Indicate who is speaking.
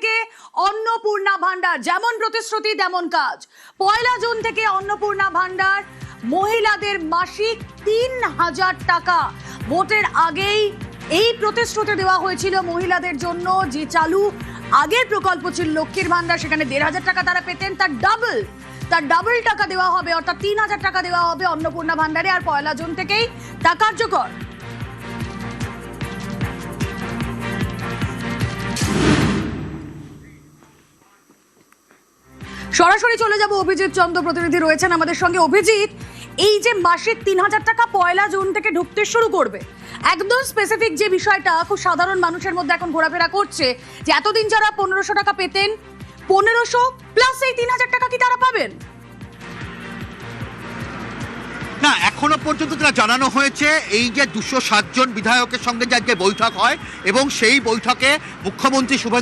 Speaker 1: থেকে অন্নপূর্ণা ভান্ডার, যেমন প্রতিশ্রুতি তেমন কাজ। 1 জুন থেকে অন্নপূর্ণা ভান্ডার মহিলাদের মাসিক 3000 টাকা। ভোটের আগেই এই প্রতিশ্রুতি দেওয়া হয়েছিল মহিলাদের জন্য, যে চালু আগের প্রকল্প ছিল লক্ষ্মীর ভান্ডার, সেখানে 1500 টাকা তারা পেতেন, তার ডাবল টাকা দেওয়া হবে, অর্থাৎ 3000 টাকা দেওয়া হবে অন্নপূর্ণা ভান্ডারে। আর 1 জুন থেকেই তা কার্যকর। সরাসরি চলে যাব, অভিজিৎ চন্দ্র প্রতিনিধি রয়েছেন আমাদের সঙ্গে। অভিজিৎ, এই যে মাসিক 3000 টাকা 1 জুন থেকে ঢুকতে শুরু করবে, একদম স্পেসিফিক যে বিষয়টা খুব সাধারণ মানুষের মধ্যে এখন ঘোরাফেরা করছে, যে এতদিন যারা 1500 টাকা পেতেন, 1500 প্লাস এই 3000 টাকা কি তারা পাবেন?
Speaker 2: না, এখনো পর্যন্ত যেটা জানানো হয়েছে, এই যে 207 জন বিধায়কের সঙ্গে যে আজকে বৈঠক হয় এবং সেই বৈঠকে মুখ্যমন্ত্রী শুভেন্দু